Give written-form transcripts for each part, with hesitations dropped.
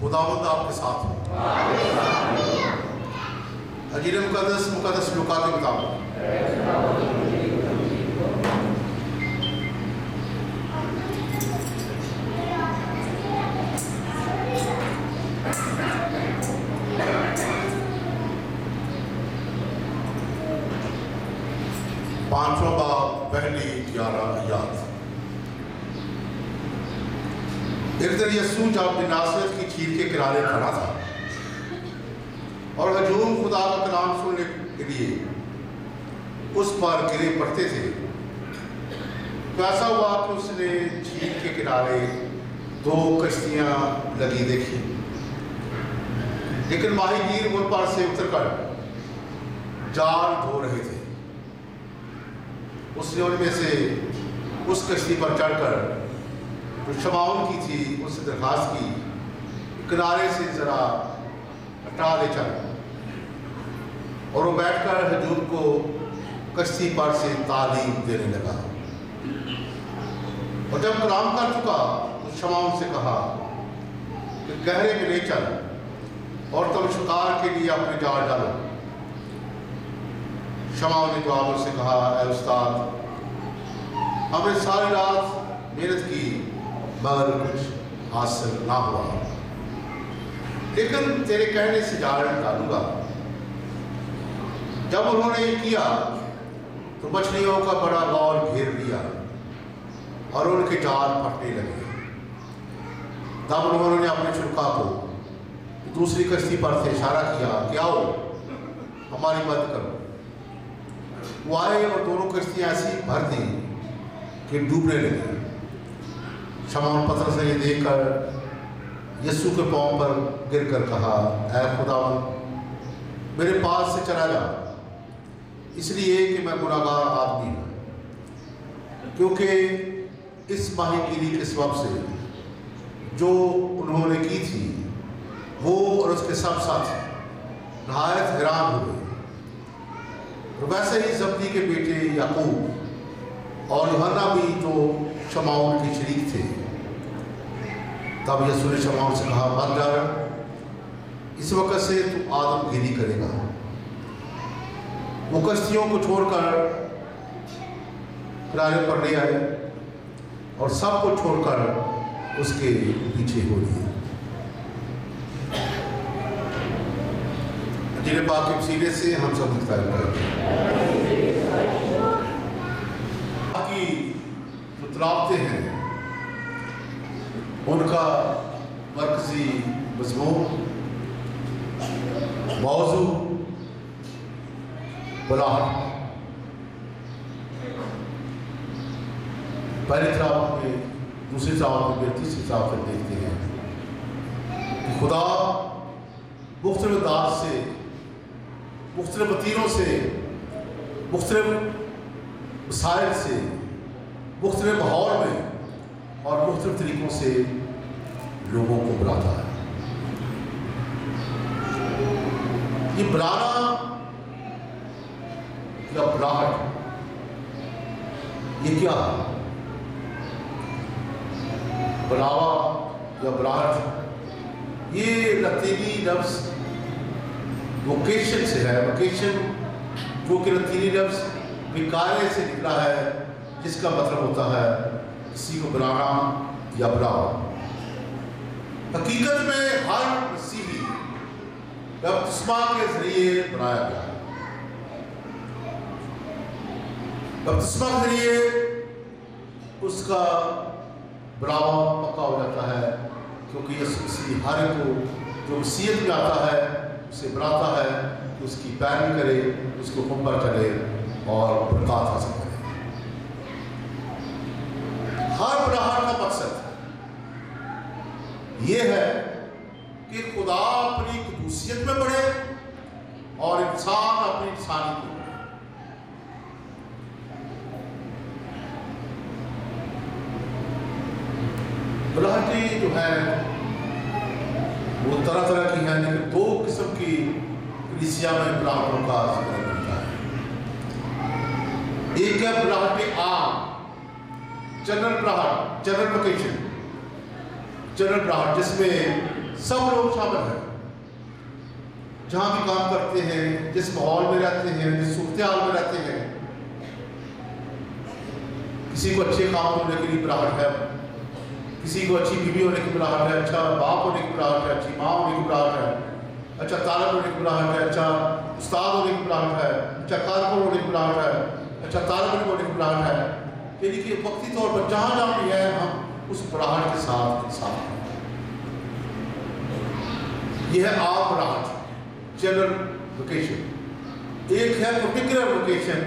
खुदावंद आपके साथ हो। अंजील मुकद्दस लूका के मुताबिक पांचवां बाब पहली 11 आयत। एक दिन यीशु जब नासरत की झील के किनारे खड़ा था और हजूम खुदा का कलाम सुनने के लिए उस पर गिरे पड़ते थे, तो ऐसा हुआ कि उसने झील के किनारे 2 कश्तियां लगी देखी, लेकिन माहीगीर उन पर से उतरकर जाल धो रहे थे। उसने उनमें से उस कश्ती पर चढ़कर जो शमाउन की थी उससे दरखास्त की, किनारे से जरा हटा ले चल, और वो बैठकर हजूम को कश्ती पर से तालीम देने लगा। और जब कलाम कर चुका तो शमाउन से कहा कि गहरे में ले चल और तुम शिकार के लिए अपने जाल डालो। शमाउन ने जवाब उससे कहा, ऐ उस्ताद, हमने सारी रात मेहनत की मगर कुछ हासिल ना हुआ, लेकिन तेरे कहने से जाल डालूंगा। जब उन्होंने ये किया तो मछलियों का बड़ा गौर घेर लिया और उनके जाल फटने लगे। तब उन्होंने अपने शुरका को दूसरी कश्ती पर से इशारा किया कि आओ हमारी मदद करो। वो आए और दोनों कश्तियां ऐसी भर दी कि डूबने लगी। शमौन पतरस ने ये देखकर यीशु के पांव पर गिरकर कहा, ऐ खुदावंद, मेरे पास से चला जा, इसलिए कि मैं गुनाहगार आदमी हूँ। क्योंकि इस माहीगीरी के सबब से जो उन्होंने की थी, वो और उसके सब साथी नहायत हैरान हो गए। और वैसे ही जब्दी के बेटे याकूब और यूहन्ना भी जो शमाउन के शरीक थे। तब यीशु ने शमाउन से कहा, मत डर, इस वक्त से तू आदमगिरी करेगा। वो कश्तियों को छोड़कर किनारे पर ले आए और सबको छोड़कर उसके पीछे हो लिए। जिन्हें पाक के वसीले से हम सब मुख्तार की जो तलावते हैं उनका मरकजी मज़मून मौजू बुलाहट। पहली तलावत में, दूसरी तलावत में, तीसरी तलावत में देखते हैं कि खुदा मुख्तलिफ दात से, मुख्तलिफ वतीरों से, मुख्तलिफ वसाइल से, मुख्तलिफ माहौल में और मुख्तलिफ तरीक़ों से लोगों को बुलाता है। ये बुलाना या बुलाहट, ये क्या है? बुलावा या बुलाहट, ये लतीनी लफ्ज़ वोकेशन से है। वोकेशन जो कि लतीनी लफ्ज़ विकारे से निकला है, जिसका मतलब होता है किसी को बुलाना या बुलावा। हकीकत में हर मसीही बपतिस्मा के जरिए बनाया गया है। बपतिस्मा के जरिए उसका बुलावा पक्का हो जाता है, क्योंकि यीशु मसीह हर एक को जो मसीहत में आता है उसे बुलाता है कि उसकी पैरवी करे, उसको हुक्म पर चले और बरकत हासिल करे। हर बुलाहट का मकसद ये है कि खुदा अपनी कदूसियत में बढ़े और इंसान अपनी इंसानियत में बढ़े। बुलाहटें जो है वो तरह तरह की हैं, लेकिन 2 किस्म की कलीसिया में बुलाहटों का जिक्र मिलता है। एक है बुलाहटें आम, जनरल बुलाहट, जनरल वोकेशन, जनरल बुलाहट, जिसमें सब लोग शामिल हैं, जहाँ भी काम करते हैं, जिस माहौल में रहते हैं, जिस सूरत-ए-हाल में रहते हैं। किसी को अच्छे काम होने के लिए बुलाहट है, किसी को अच्छी बीवी होने की बुलाहट है, अच्छा बाप होने की बुलाहट है, अच्छी माँ होने की बुलाहट है, अच्छा तालिब होने की बुलाहट है, अच्छा उस्ताद होने की बुलाहट है, अच्छा कारकुन होने की बुलाहट है, अच्छा तालिब इल्म होने की बुलाहट है। यानी कि वक्ती तौर पर जहाँ जहाँ भी है हम उस बुलाहट के साथ इंसान हैं। यह है आम बुलाहट, जनरल लोकेशन। एक है पर्टिकुलर लोकेशन,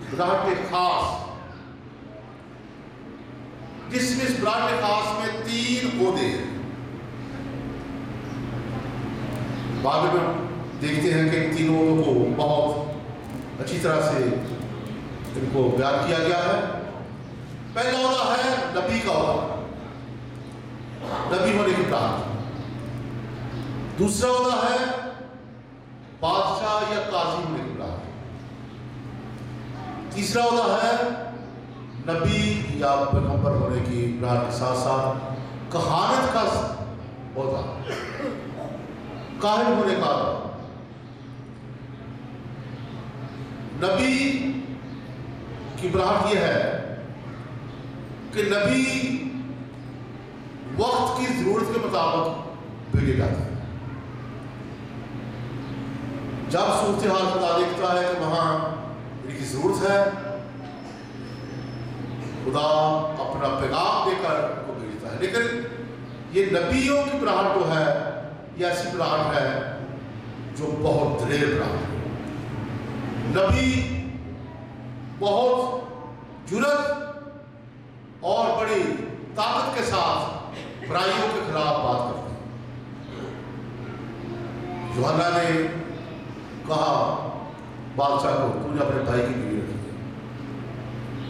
बुलाहट के खास, जिसमें इस बुलाहट के खास में 3 ओहदे हैं। बाद में देखते हैं कि इन तीनों ओहदों को बहुत अच्छी तरह से इनको बयान किया गया है। पहला ओहदा है नबी का ओहदा, नबी होने की बुलाहट। दूसरा ओहदा है बादशाह या काजी होने की बुलाहट। तीसरा ओहदा है नबी या पैगंबर होने की बुलाहट के साथ साथ कहानत का ओहदा, काहिन होने का ओहदा। नबी की बुलाहट यह है कि नबी वक्त की जरूरत के मुताबिक भेजे जाते हैं। जब सूरत हाल खुदा देखता है कि वहां इनकी जरूरत है, खुदा अपना पैगाम देकर उनको भेजता है। लेकिन ये नबियों की बुलाहट जो है, ये ऐसी बुलाहट है जो बहुत दलेर बुलाहट है। नबी बहुत जुर्रत और बड़ी ताकत के साथ बुराइयों के खिलाफ बात करते हैं। यूहन्ना ने कहा बादशाह को, तूने अपने भाई की बीवी रखी है।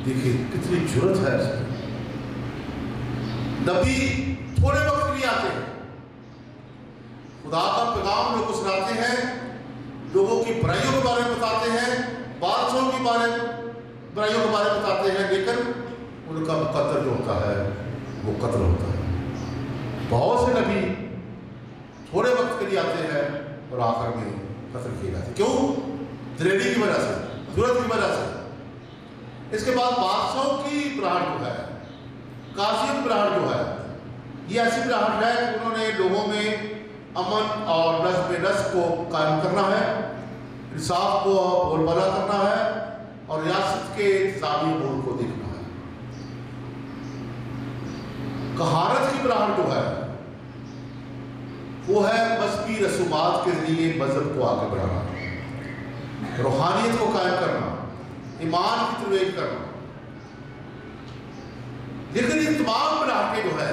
देखिए कितनी जुर्रत है इसमें। नबी थोड़े वक्त के लिए आते हैं, खुदा का पैगाम लोगों को सुनाते हैं, लोगों की बुराइयों के बारे में बताते हैं, बादशाहों की बुराइयों के बारे में बताते हैं, लेकिन उनका मुकद्दर जो होता है वो कत्ल होता है। बहुत से नबी थोड़े वक्त के लिए आते हैं और आखिर में कत्ल किए जाते हैं। क्यों? दलेरी की वजह से, जरूरत की वजह से। इसके बाद बादशाहों की बुलाहट जो है, कासियों की बुलाहट जो है, ये ऐसी बुलाहट है कि उन्होंने लोगों में अमन और नज़्म को कायम करना है, इंसाफ को बोलबाला करना है और रियासत के इंतजामी अमूर को देखना है। कहानत की बुलाहट जो है वो है मजहबी रसूमात के जरिए मजहब को आगे बढ़ाना, रूहानियत को कायम करना, ईमान की तरोईज करना। लेकिन ये तमाम बुलाहटें जो है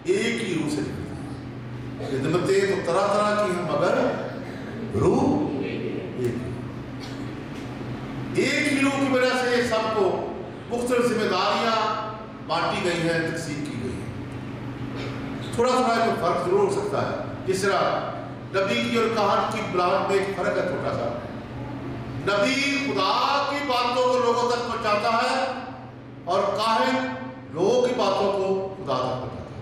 एक ही रूह से निकलती हैं। खिदमतें तो तरह तरह की हैं मगर रूह एक ही रूह की वजह से सबको मुख्तलिफ जिम्मेदारियां बांटी गई हैं, तकसीम की गई है। थोड़ा थोड़ा जो फर्क जरूर हो सकता है। जिस तरह नबी की और कहानी की बुलाहट में एक फर्क है छोटा सा। नबी खुदा की बातों को लोगों तक पहुंचाता है और काहिन लोगों की बातों को खुदा तक पहुंचाता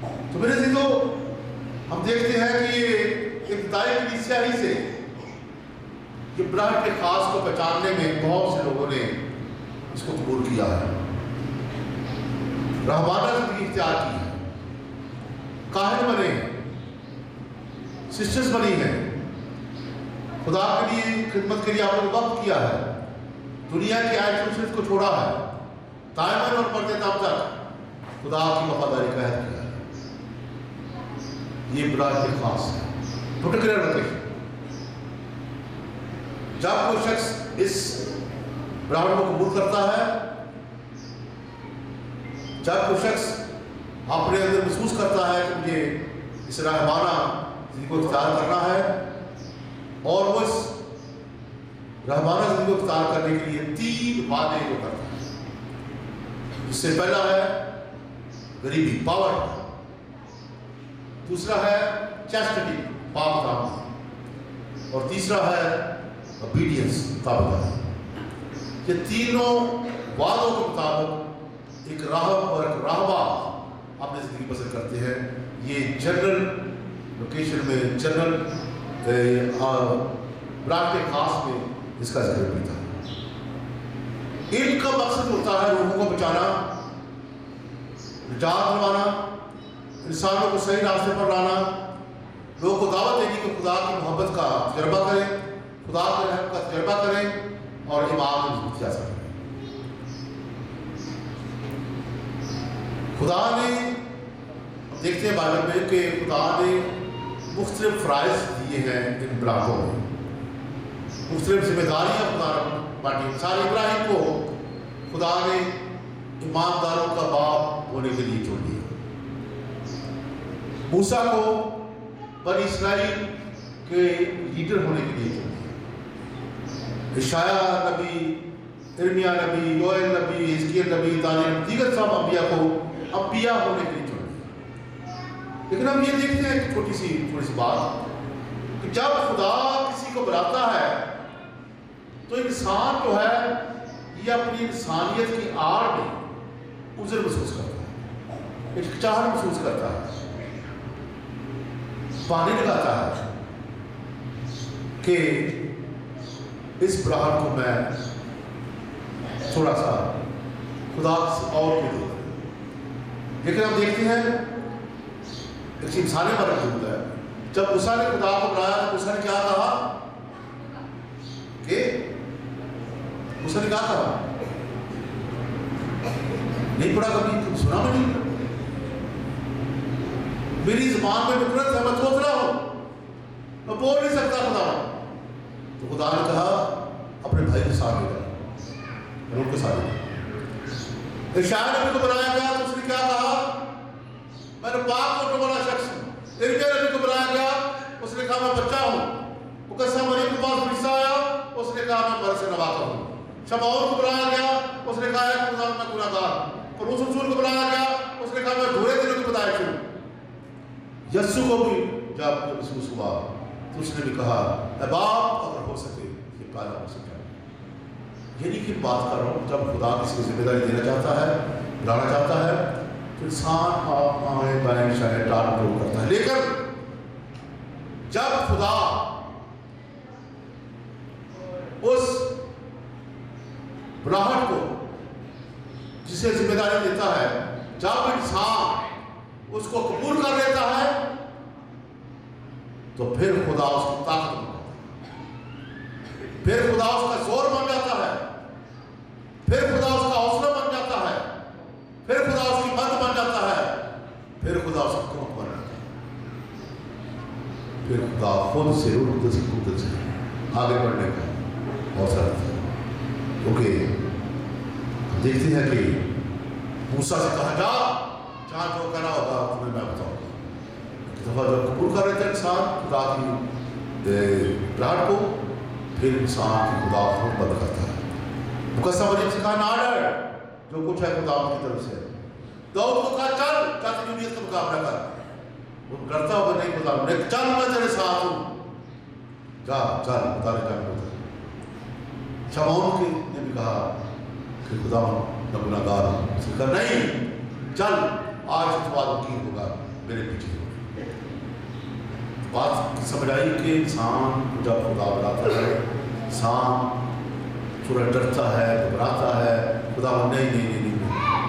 है। तो मेरे चीजों हम देखते हैं कि ये इब्तिदाई कलीसिया ही से ये बुलाहट के खास को पहचानने में बहुत से लोगों ने इसको कबूल किया है, रहमाना जिंदगी इख्तियार की है, काहिन बने हैं, सिस्टर्स बनी हैं, खुदा के लिए खिदमत के लिए आपने वक्त किया है, दुनिया की आयत को छोड़ा है, दायमन और मरते दम तक खुदा की वफादारी का अहद किया है। ये बुलाहट के खास है, पर्टिकुलर लोकेशन। जब कोई शख्स इस बुलाहट को कबूल करता है, जब कोई शख्स अपने अंदर महसूस करता है कि मुझे इस रहमाना जिंदगी को इख्तियार करना है और वो इस रहमाना जिंदगी को इख्तियार करने के लिए 3 वादे को करता है। जिससे पहला है गरीबी, पावर, दूसरा है चैस्टिटी, पाप दामन, और तीसरा है ओबीडियंस, ताबेदारी। ये तीनों वादों के मुताबिक एक राहब और एक राहबा اپنی زندگی بسر کرتے ہیں. یہ جنرل لوکیشن میں جنرل برانڈ کے خاص میں اس کا ذکر بھی تھا. ان کا مقصد ہوتا ہے لوگوں کو بچانا، نجات دلوانا، انسانوں کو صحیح راستے پر لانا، لوگوں کو دعوت دینی کہ خدا کی محبت کا تجربہ کریں، خدا کے رحم کا تجربہ کریں اور ایمان میں مضبوط جا سکیں. خدا نے دیکھتے ہیں بائبل میں کہ خدا نے مختلف فرائض دیے ہیں ان براہموں میں، مختلف ذمہ داریاں خدا نے بانٹی. مثال ابراہیم کو خدا نے ایمانداروں کا باپ ہونے کے لیے چن لیا، موسیٰ کو بنی اسرائیل کے لیڈر ہونے کے لیے چن لیا، اشعیاء نبی، ارمیا نبی، یوئیل نبی، حزقیل نبی، دانیال، دیگر سب انبیاء کو انبیاء ہونے کے لیے چن لیا. لیکن ہم یہ دیکھتے ہیں کہ تھوڑی سی بات کہ جب خدا کسی کو بلاتا ہے تو انسان جو ہے یہ اپنی انسانیت کی آڑ میں عذر محسوس کرتا ہے، ہچکچاہٹ محسوس کرتا ہے، پانی لگاتا ہے کہ اس براہٹ کو میں تھوڑا سا خدا اور کے دوں. لیکن ہم دیکھتے ہیں ایک انسانی پر موجود ہے. جب موسیٰ نے خدا کو بلایا تو موسیٰ نے کیا کہا کہ موسیٰ نے کیا کہا؟ نہیں پڑھا کبھی؟ تم سنا میں نہیں؟ میری زبان میں نکرت ہے، میں تھوتھلا ہوں، میں بول نہیں سکتا خدا. تو خدا نے کہا اپنے بھائی کے ساتھ لے جا، ان کے ساتھ لے جا. اشعیاء نبی کو بلایا گیا تو اس نے کیا کہا؟ میں نے پاک کو والا شخص ہوں. ارمیا نبی کو بلایا گیا، اس نے کہا میں بچہ ہوں. مقدسہ مریم کے پاس فرشتہ آیا، اس نے کہا میں مرض سے نواتا ہوں. شمعون کو بلایا گیا، اس نے کہا ہے خدا میں گناہگار ہوں. پولس رسول کو بلایا گیا، اس نے کہا میں دھورے دلوں کی پیدائش ہوں. یسوع کو بھی جب محسوس ہوا تو اس نے بھی کہا اے باپ اگر ہو سکے یہ پیدا ہو سکے. یعنی کہ بات کر رہا ہوں جب خدا کسی کو ذمہ داری دینا چاہتا ہے، بلانا چاہتا ہے تو انسان آئیں بائیں شائیں ٹال ٹول کرتا ہے. لیکن جب خدا اس براہٹ کو جسے ذمہ داری دیتا ہے، جب انسان اس کو قبول کر لیتا ہے تو پھر خدا اس کی طاقت بن جاتا ہے، پھر خدا اس کا زور بن جاتا ہے، پھر خدا اس کا حوصلہ بن جاتا ہے، پھر خدا اس کی مدد بن جاتا ہے، پھر خدا اس کی قوت بن جاتا ہے. پھر خدا خود سے روح القدس کی قوت سے آگے بڑھنے کا حوصلہ دیتا ہے. کیونکہ ہم دیکھتے ہیں کہ موسیٰ سے کہا جا جہاں جو کہنا ہوگا تمہیں میں بتاؤں گا. ایک دفعہ جب قبول کر رہے تھے انسان خدا کی براہٹ کو، پھر انسان کی خدا خود بند کرتا ہے. مقدسہ مریم سے کہا نہ ڈر، جو کچھ ہے خدا کی طرف سے. داؤد کو کہا چل جنوبیت کا مقابلہ کر. وہ ڈرتا ہوگا نہیں خدا نے، چل میں تیرے ساتھ ہوں، جا چل خدا نے کہا ہوتا. شمعون نے بھی کہا کہ خدا میں گناہگار ہوں. اس نے کہا نہیں چل آج سے بعد وکیل ہوگا میرے پیچھے. بات سمجھ آئی کہ انسان جب خدا بلاتا ہے انسان تھوڑا ڈرتا ہے، گھبراتا ہے، خدا نہیں نہیں نہیں نہیں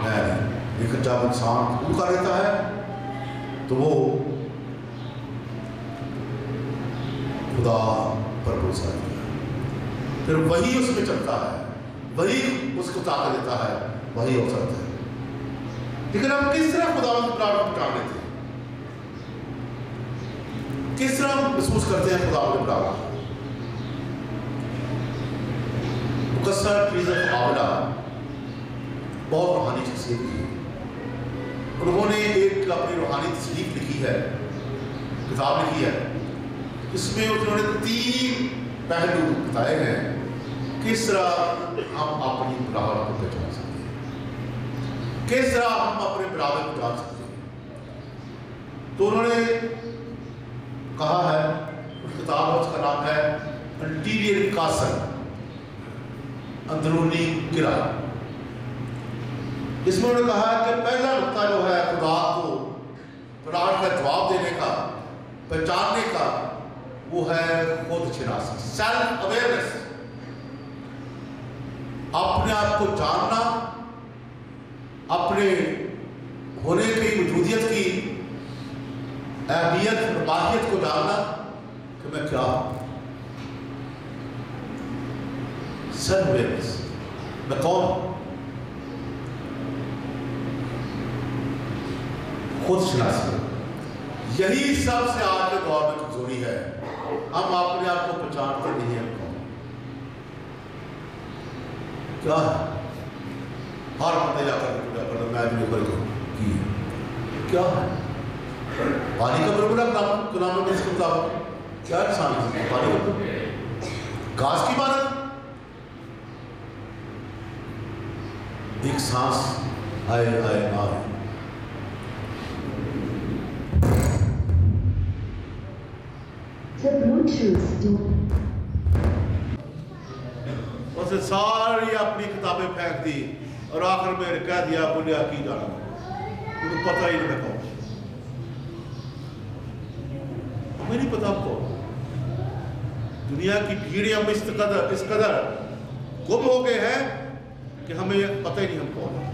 میں نہیں. لیکن جب انسان قبول کر لیتا ہے تو وہ خدا پر بھروسہ رکھتا ہے، پھر وہی اس میں چلتا ہے، وہی اس کو طاقت دیتا ہے، وہی ہو سکتا ہے. لیکن ہم کس طرح خدا کی براہٹ کو پہچان لیتے ہیں؟ کس طرح ہم محسوس کرتے ہیں خدا کی براہٹ؟ مقدسہ ٹریزا آولا بہت روحانی شخصیت کی ہے. انہوں نے ایک اپنی روحانی تصنیف لکھی ہے، کتاب لکھی ہے، اس میں انہوں نے 3 پہلو بتائے ہیں کس طرح ہم اپنی براہٹ کو پہچان سکتے ہیں، کس طرح ہم اپنے براہٹ کو جان سکتے ہیں. تو انہوں نے کہا ہے، اس کتاب اس کا نام ہے انٹیریئر کاسل، اندرونی قلعہ. اس میں انہوں نے کہا کہ پہلا نقطہ جو ہے خدا کو پراٹھ کا جواب دینے کا، پہچاننے کا، وہ ہے خود شناسی، سیلف اویئرنیس، اپنے آپ کو جاننا، اپنے ہونے کی وجودیت کی اہمیت اور ماہیت کو جاننا کہ میں کیا ہوں، سیلف اویئرنیس، میں کون ہوں، خود شناسی۔ یہی سب سے آج کے دور میں کمزوری ہے، ہم اپنے آپ کو پہچانتے نہیں ہیں کون کیا ہے۔ ہر بندے جا کر میں کی کیا ہے، پانی کا بربلا کلام میں اس کے مطابق کیا انسان ہے، پانی کا گاس کی عبادت، ایک سانس آئے آئے آئے، اسے ساری اپنی کتابیں پھینک دی اور آخر میں کہہ دیا بولیا کی جانا، انہیں پتہ ہی نہیں کون، ہمیں نہیں پتا کو، دنیا کی بھیڑیں ہم اس قدر گم ہو گئے ہیں کہ ہمیں پتہ ہی نہیں ہم کون ہیں،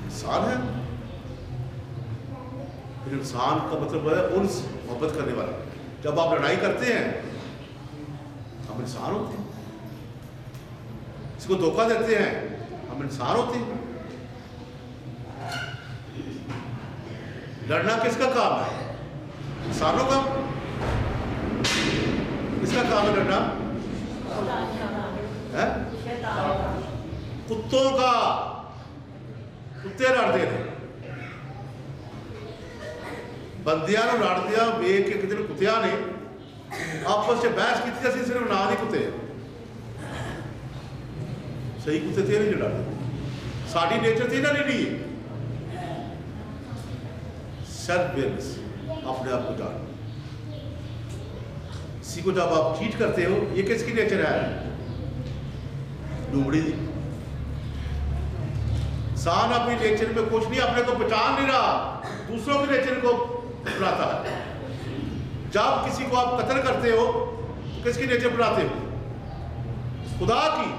انسان ہے، پھر انسان کا مطلب ہے انس، محبت کرنے والا۔ جب آپ لڑائی کرتے ہیں ہم انسان ہوتے ہیں، اس کو دھوکہ دیتے ہیں ہم انسان ہوتے ہیں۔ لڑنا کس کا کام ہے؟ انسانوں کا، کس کا کام ہے لڑنا؟ کتوں کا، کتے لڑتے ہیں، بندیاں نو لڑ دیا ویک کے کتنے کتیاں نے آپس سے بحث کی تھی، اسی صرف نام ہی کتے، صحیح کتے تھے نہیں جو لڑتے، ساری نیچر تھی نا نہیں، سیلف اویئرنیس، اپنے آپ کو جاننا۔ اسی کو جب آپ چیٹ کرتے ہو، یہ کس کی نیچر ہے؟ لومڑی دی۔ انسان اپنی نیچر میں کچھ نہیں، اپنے کو پہچان نہیں رہا، دوسروں کی نیچر کو اپناتا ہے۔ جب کسی کو آپ قتل کرتے ہو تو کس کی نیچر اپناتے ہو؟ خدا کی۔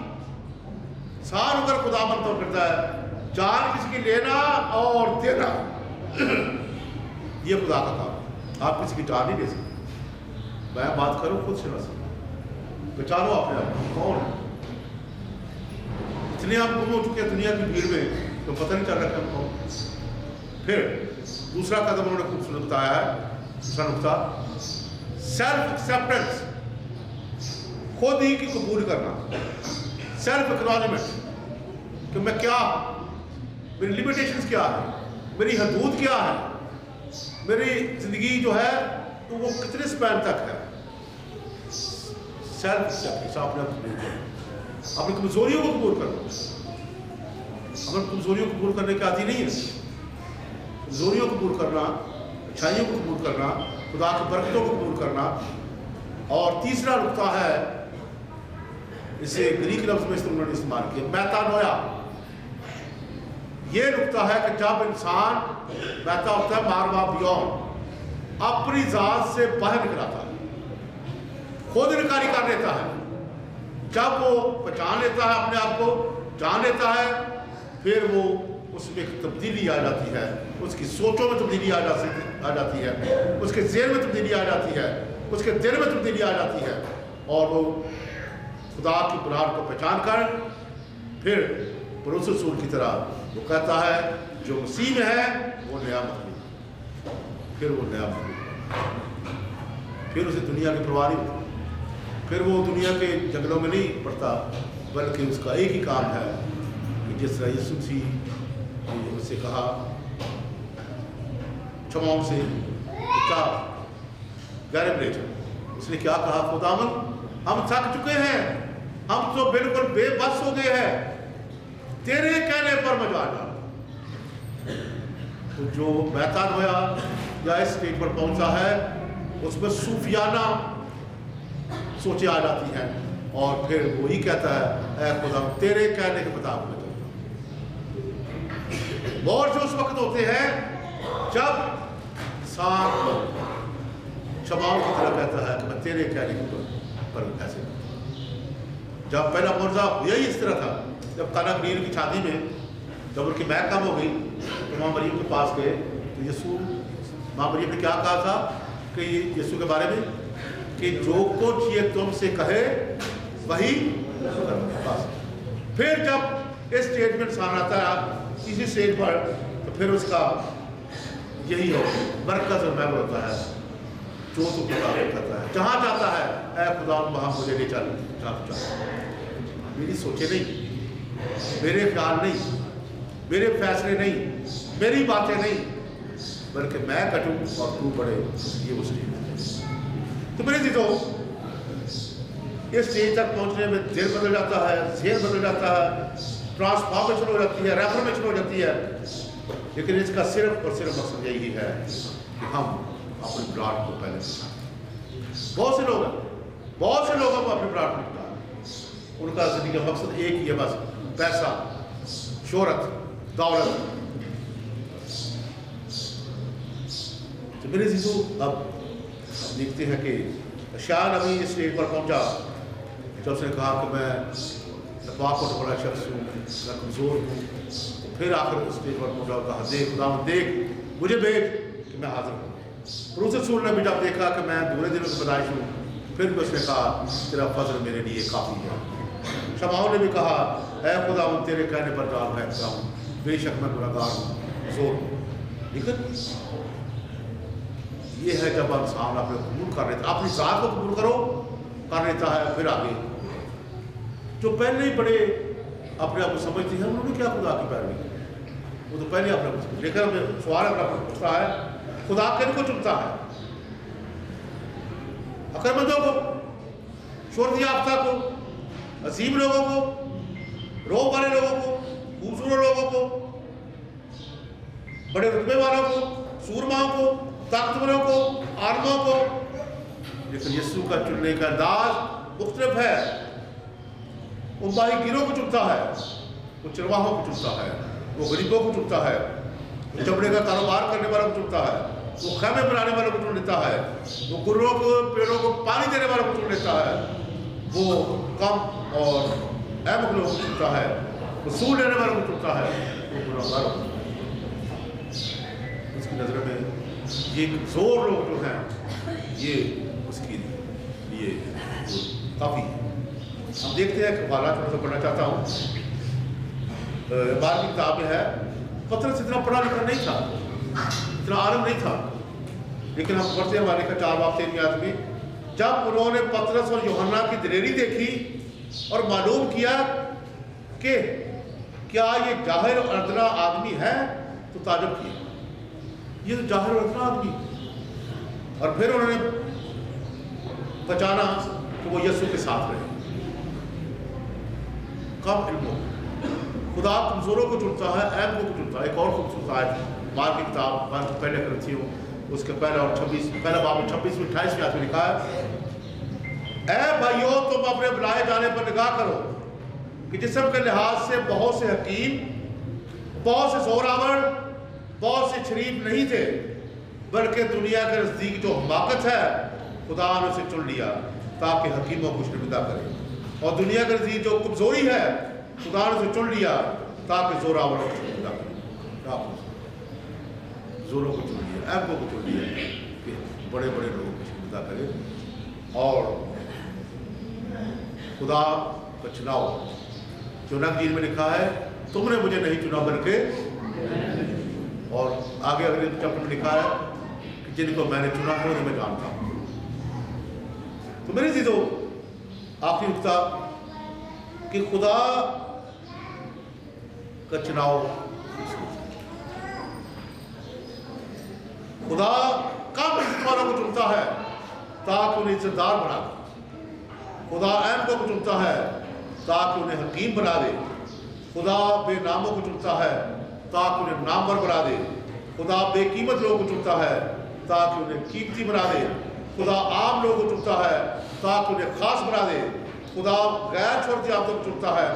انسان اگر خدا منتخب کرتا ہے، جان کسی کی لینا اور دینا یہ خدا کا کام ہے، آپ کسی کی جان نہیں لے سکتے۔ میں بات کروں خود شناسی، پہچانو اپنے آپ کو کون ہے۔ اتنے ہم گم ہو چکے ہیں دنیا کی بھیڑ میں تو پتہ نہیں چل رہا کہ ہم کون۔ پھر دوسرا قدم انہوں نے خوبصورت بتایا ہے، دوسرا نقطہ سیلف ایکسیپٹنس، خود ہی کی قبول کرنا، سیلف ایکنالجمنٹ کہ میں کیا ہوں، میری لمیٹیشنز کیا ہے، میری حدود کیا ہے، میری زندگی جو ہے تو وہ کتنے سپین تک ہے۔ سیلف ایکسیپٹنس، اپنے آپ کو قبول کرنا، اپنی کمزوریوں کو قبول کرنا۔ اگر کمزوریوں کو قبول کرنے کی عادی نہیں ہے، کمزوریوں کو قبول کرنا، اچھائیوں کو قبول کرنا، خدا کی برکتوں کو قبول کرنا۔ اور تیسرا نقطہ ہے، اسے گریک لفظ میں انہوں نے استعمال کیا، میتانویا۔ یہ نقطہ ہے کہ جب انسان میتا ہوتا ہے ماروا بیون، اپنی ذات سے باہر نکل آتا ہے، خود انکاری کر لیتا ہے۔ جب وہ پہچان لیتا ہے، اپنے آپ کو جان لیتا ہے، پھر وہ اس میں ایک تبدیلی آ جاتی ہے، اس کی سوچوں میں تبدیلی آ جاتی ہے، اس کے ذہن میں تبدیلی آ جاتی ہے، اس کے دل میں تبدیلی آ جاتی ہے، اور وہ خدا کی بنیاد کو پہچان کر پھر پروس رسول کی طرح وہ کہتا ہے جو مسیح میں ہے وہ نیا مخلوق، پھر وہ نیا مخلوق، پھر اسے دنیا کی پرواہ نہیں ہوتی، پھر وہ دنیا کے جنگلوں میں نہیں پڑتا، بلکہ اس کا ایک ہی کام ہے کہ جس طرح یسوع مسیح نے اس سے کہا چماؤں سے کیا غیر نیچر، اس نے کیا کہا، خداوند ہم تھک چکے ہیں، ہم تو بالکل بے بس ہو گئے ہیں، تیرے کہنے پر میں جا رہا۔ تو جو بہتر ہوا یا اس اسٹیج پر پہنچا ہے اس میں صوفیانہ سوچیں آ جاتی ہیں، اور پھر وہی کہتا ہے اے خدا تیرے کہنے کے مطابق میں چلتا ہوں۔ मोर्चे उस वक्त होते हैं जब इंसान शमाओं की तरह कहता है कि मैं तेरे कहने पर ऐसे जब पहला मुआवजा यही इस तरह था। जब काना करीर की शादी में जब उनकी महक कम हो गई तो माँ मरियम के पास गए तो यीशु माँ मरियम ने क्या कहा था कि यीशु के बारे में कि जो कुछ ये तुमसे कहे वही बस। फिर जब इस स्टेज में इंसान आता है किसी स्टेज पर तो फिर उसका यही हो मरकज और महबूब होता है जो तो खुदा करता है जहाँ जाता है ऐ खुदा वहाँ मुझे ले चल मेरी सोचे नहीं, मेरे ख्याल नहीं, मेरे फैसले नहीं, मेरी बातें नहीं, बल्कि मैं कटूँ और तू बढ़े, ये उस तो मेरे चीज़ों इस स्टेज तक पहुँचने में दिल बदल जाता है, ज़हन बदल जाता है, ट्रांसफॉर्मेशन हो जाती है, रेफॉर्मेशन हो जाती है। लेकिन इसका सिर्फ और सिर्फ मकसद यही है कि हम अपनी ब्राड को पहले बहुत से लोगों को अपनी ब्राड मिलता है, उनका जिंदगी का मकसद एक ही है बस पैसा, शोहरत, दौलत। तो मेरे चीज़ों अब देखते हैं कि शायद अभी इस स्टेज पर पहुंचा जब उसने कहा कि मैं पाक और बड़ा शख्स हूँ, मैं कमज़ोर हूँ। तो फिर आकर उस स्टेज पर पहुंचा और कहा देख खुदा देख मुझे भेज कि मैं हाजिर हूँ। और उस रसूल ने भी जब देखा कि मैं बुरे दिनों की पैदाइश हूँ फिर भी उसने कहा तेरा फजल मेरे लिए काफ़ी है। शमाओं ने भी कहा ऐ खुदा तेरे कहने पर जान बैठता हूँ, बेशक मैं गुनहगार हूँ, जोर हूँ। लेकिन ये है जब इंसान अपने कबूल कर लेता, अपनी ज़ात को कबूल करो कर लेता है, फिर आगे जो पहले ही बड़े अपने आप को समझते हैं उन्होंने क्या खुदा की पैरवी की, वो तो पहले अपने को। लेकिन सवाल अपना पूछता है खुदा किन को चुनता है? अकलमंदों को, शोहरत याफ्ता को, अजीम लोगों को, रोब वाले लोगों को, खूबसूरत लोगों को, बड़े रुतबे वालों को, सूरमाओं को, ताकतवरों को, आर्मों को। लेकिन यीशु का चुनने का अंदाज मुख्तलिफ है। वो बाहीगिरों को चुनता है, वो चरवाहों को चुनता है, वो गरीबों को चुनता है, वो चमड़े का कारोबार करने वालों को चुनता है, वो खैमे बनाने वालों को चुन लेता है, वो गुर्रों को पेड़ों को पानी देने वालों को चुन लेता है, वो कम और अहम लोगों को चुनता है, वो सूद लेने वालों को चुनता है, वो गुनाहगारों को। उसकी नज़र में ये जोर लोग जो हैं ये उसके लिए काफ़ी है। हम देखते हैं कि वाला थोड़ा सा पढ़ना चाहता हूँ। 12वीं किताब में है पतरस इतना पढ़ा लिखा नहीं था, इतना आलम नहीं था, लेकिन हम पढ़ते हैं वाले का 4 बाब 3 आदमी जब उन्होंने पतरस और यूहन्ना की दिलेरी देखी और मालूम किया कि क्या ये जाहिर और अदना आदमी है तो ताजुब किया, ये तो जाहिर और अदना आदमी। और फिर उन्होंने पहचाना कि वो यीशु के साथ रहे। कब इल्म खुदा कमजोरों को चुनता है, अहम को चुनता है। एक और खूबसूरत आयत मार की किताब पहले ग्रंथियों उसके पहले और 26 पहला बाब 26 में 28 में लिखा है ऐ भाइयों तुम अपने बुलाए जाने पर निगाह करो कि जिस्म के लिहाज से बहुत से हकीम, बहुत से जोरावर, बहुत से शरीफ नहीं थे, बल्कि दुनिया के नज़दीक जो हमाकत है खुदा ने उसे चुन लिया ताकि हकीमों को शर्मिंदा करे, और दुनिया के नज़दीक जो कमजोरी है खुदा ने उसे चुन लिया ताकि जोरावरों को शर्मिंदा करे। जोरों को चुन लिया, अहमों को चुन लिया कि बड़े बड़े लोगों को शर्मिंदा करे। और खुदा का चुनाव जो नज़ीर में लिखा है तुमने मुझे नहीं चुना बल्कि, और आगे अगले चैप्टर में लिखा है कि जिनको मैंने चुना है उन्हें मैं जानता हूँ। तो मेरी चीज़ों आखिरी नुकता कि खुदा का चुनाव, खुदा कम इज्जत वालों को चुनता है ताकि उन्हें इज्जतदार बना दे, खुदा अहम को चुनता है ताकि उन्हें हकीम बना दे, खुदा बेनामों को चुनता है ताकि उन्हें नामवर बना दे, खुदा बेकीमत लोगों को चुनता है ताकि उन्हें कीमती बना दे, खुदा आम लोगों को चुनता है ताकि उन्हें खास बना दे, खुदा गैर शोहरत याफ्ता को चुनता है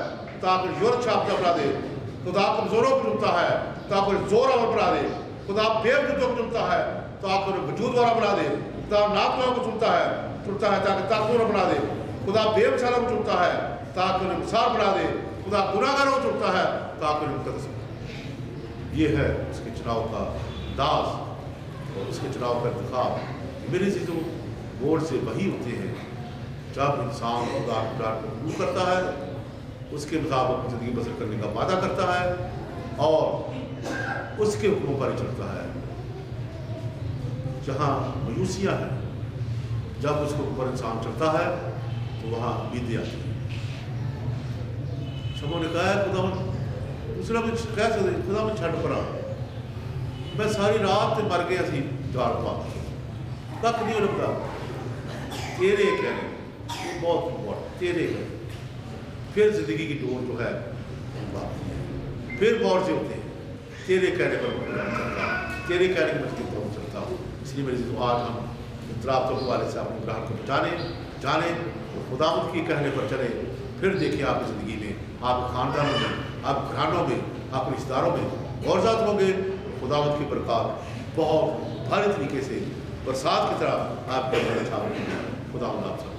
ताकि शोहरत याफ्ता बना दे, खुदा कमजोरों को चुनता है तो आपको जोर और बना दे। खुदा बेवजूदों को चुनता है तो आपको वजूद वाला बना दे। खुदा नातवाओं को चुनता है ताकि ताकतवर बना दे। खुदा बेमिसालों को चुनता है ताकि उन्हें मिसाल बना दे। खुदा गुनाहगारों को चुनता है ताकि उन्हें मुकद्दस बना दे। ये है उसके चुनाव का अंदाज और उसके चुनाव का इंतखाब। मेरी चीज़ों वोट से वही होते हैं जब इंसान खुदा के प्यार को कबूल करता है, उसके मुताबिक ज़िंदगी बसर करने का वादा करता है और उसके हुक्मों पर ही चलता है। जहाँ मायूसियाँ हैं, जब उसके ऊपर इंसान चलता है तो वहाँ उम्मीदें आती हैं। शमो ने कहा है खुदा दूसरा कुछ कह सकते खुदा मैं छड़ पड़ा, मैं सारी रात मर गया सी जाल पा कख नहीं लगता तेरे कहने बहुत इम्पोर्टेंट तेरे कहने। फिर जिंदगी की डोर जो है फिर बहुत से होते हैं तेरे कहने पर चलता हूँ, तेरे कहने की मजबूत पर चलता हूँ। इसलिए मेरी तो आज हम इतराब के वाले से अपने ग्रहण को जाने और खुदावंद के कहने पर चले। फिर देखिए आपकी ज़िंदगी में, आपके खानदानों में, आपके घरानों में, आपके रिश्तेदारों में गौरजात होंगे। खुदावंद की बरकत बहुत भारी तरीके से बरसात की तरह आपके अंदर छाप खुदावंद आप सब